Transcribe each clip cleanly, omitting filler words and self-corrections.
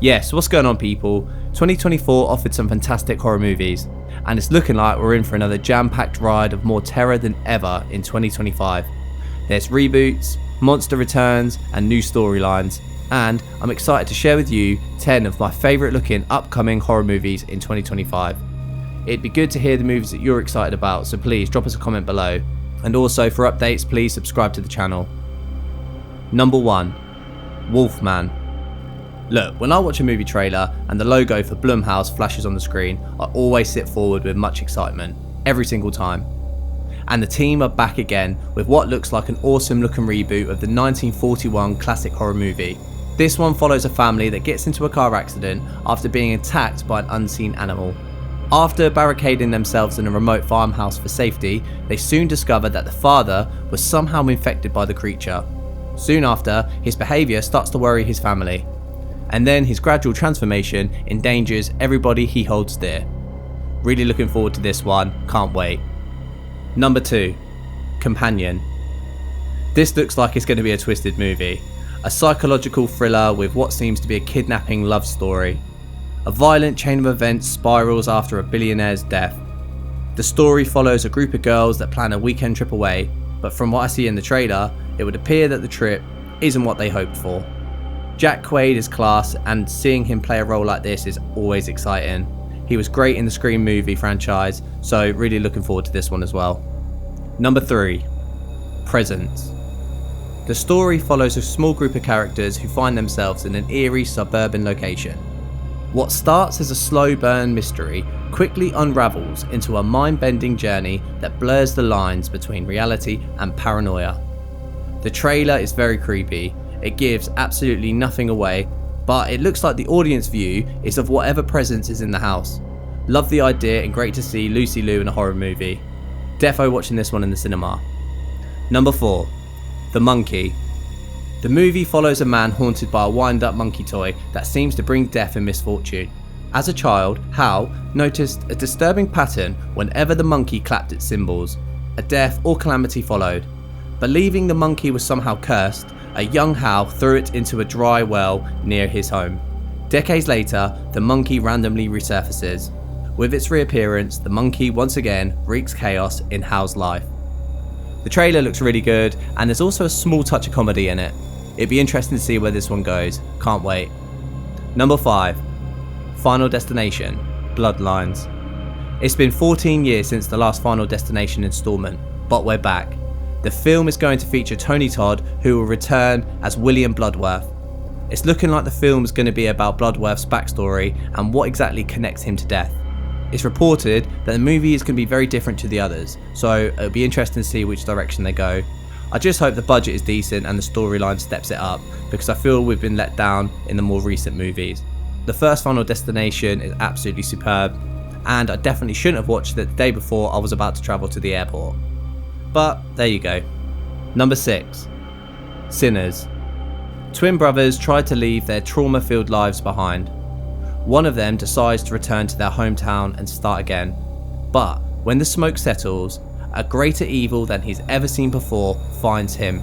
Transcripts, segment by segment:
Yes, what's going on people? 2024 offered some fantastic horror movies, and it's looking like we're in for another jam-packed ride of more terror than ever in 2025. There's reboots, monster returns, and new storylines, and I'm excited to share with you 10 of my favourite looking upcoming horror movies in 2025. It'd be good to hear the movies that you're excited about, so please drop us a comment below. And also for updates, please subscribe to the channel. Number 1. Wolfman. Look, when I watch a movie trailer and the logo for Blumhouse flashes on the screen, I always sit forward with much excitement, every single time. And the team are back again with what looks like an awesome looking reboot of the 1941 classic horror movie. This one follows a family that gets into a car accident after being attacked by an unseen animal. After barricading themselves in a remote farmhouse for safety, they soon discover that the father was somehow infected by the creature. Soon after, his behaviour starts to worry his family. And then his gradual transformation endangers everybody he holds dear. Really looking forward to this one, can't wait. Number 2. Companion. This looks like it's going to be a twisted movie. A psychological thriller with what seems to be a kidnapping love story. A violent chain of events spirals after a billionaire's death. The story follows a group of girls that plan a weekend trip away, but from what I see in the trailer, it would appear that the trip isn't what they hoped for. Jack Quaid is class, and seeing him play a role like this is always exciting. He was great in the Scream movie franchise, so really looking forward to this one as well. Number 3. Presence. The story follows a small group of characters who find themselves in an eerie suburban location. What starts as a slow burn mystery quickly unravels into a mind-bending journey that blurs the lines between reality and paranoia. The trailer is very creepy. It gives absolutely nothing away, but it looks like the audience view is of whatever presence is in the house. Love the idea and great to see Lucy Liu in a horror movie. Defo watching this one in the cinema. Number 4. The Monkey. The movie follows a man haunted by a wind-up monkey toy that seems to bring death and misfortune. As a child, Hal noticed a disturbing pattern whenever the monkey clapped its cymbals. A death or calamity followed. Believing the monkey was somehow cursed, a young Hal threw it into a dry well near his home. Decades later, the monkey randomly resurfaces. With its reappearance, the monkey once again wreaks chaos in Hal's life. The trailer looks really good, and there's also a small touch of comedy in it. It'd be interesting to see where this one goes, can't wait. Number 5. Final Destination, Bloodlines. It's been 14 years since the last Final Destination installment, but we're back. The film is going to feature Tony Todd, who will return as William Bloodworth. It's looking like the film is going to be about Bloodworth's backstory and what exactly connects him to death. It's reported that the movie is going to be very different to the others, so it'll be interesting to see which direction they go. I just hope the budget is decent and the storyline steps it up, because I feel we've been let down in the more recent movies. The first Final Destination is absolutely superb, and I definitely shouldn't have watched it the day before I was about to travel to the airport. But there you go. Number 6. Sinners. Twin brothers tried to leave their trauma-filled lives behind. One of them decides to return to their hometown and start again. But when the smoke settles, a greater evil than he's ever seen before finds him.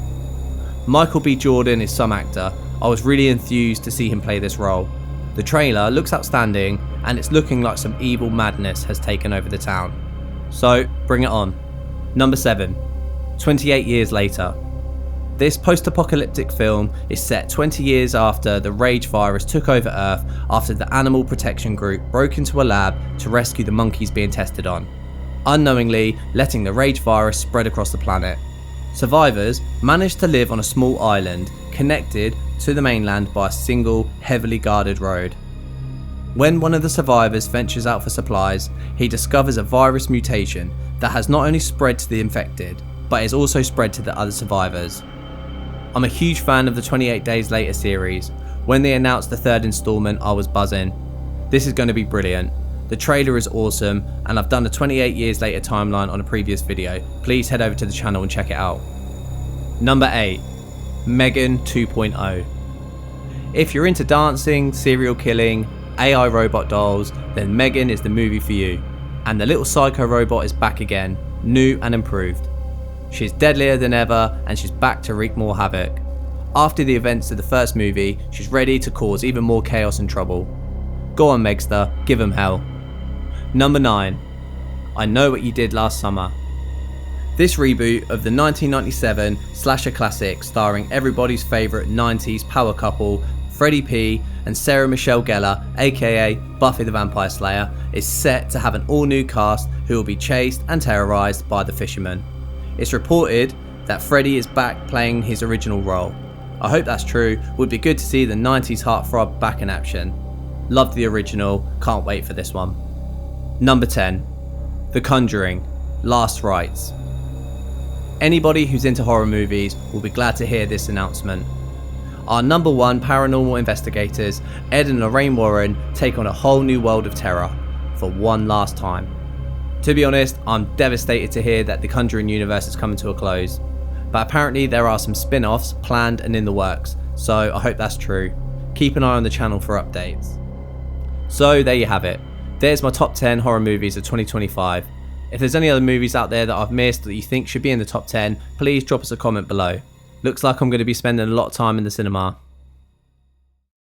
Michael B. Jordan is some actor. I was really enthused to see him play this role. The trailer looks outstanding, and it's looking like some evil madness has taken over the town. So bring it on. Number 7. 28 years later. This post-apocalyptic film is set 20 years after the rage virus took over Earth after the Animal Protection Group broke into a lab to rescue the monkeys being tested on, unknowingly letting the rage virus spread across the planet. Survivors managed to live on a small island connected to the mainland by a single, heavily guarded road. When one of the survivors ventures out for supplies, he discovers a virus mutation that has not only spread to the infected, but is also spread to the other survivors. I'm a huge fan of the 28 Days Later series. When they announced the 3rd installment, I was buzzing. This is going to be brilliant. The trailer is awesome, and I've done a 28 years later timeline on a previous video. Please head over to the channel and check it out. Number 8. Megan 2.0. If you're into dancing, serial killing, AI robot dolls, then Megan is the movie for you. And the little psycho robot is back again, new and improved. She's deadlier than ever, and she's back to wreak more havoc. After the events of the first movie, she's ready to cause even more chaos and trouble. Go on Megster, give 'em hell. Number 9. I Know What You Did Last Summer. This reboot of the 1997 slasher classic starring everybody's favourite 90s power couple, Freddie P and Sarah Michelle Gellar, aka Buffy the Vampire Slayer, is set to have an all-new cast who will be chased and terrorised by the Fisherman. It's reported that Freddie is back playing his original role. I hope that's true, would be good to see the 90s heartthrob back in action. Loved the original, can't wait for this one. Number 10. The Conjuring, Last Rites. Anybody who's into horror movies will be glad to hear this announcement. Our number 1 paranormal investigators, Ed and Lorraine Warren, take on a whole new world of terror for one last time. To be honest, I'm devastated to hear that the Conjuring universe is coming to a close, but apparently there are some spin-offs planned and in the works, so I hope that's true. Keep an eye on the channel for updates. So there you have it. There's my top 10 horror movies of 2025. If there's any other movies out there that I've missed that you think should be in the top 10, please drop us a comment below. Looks like I'm going to be spending a lot of time in the cinema.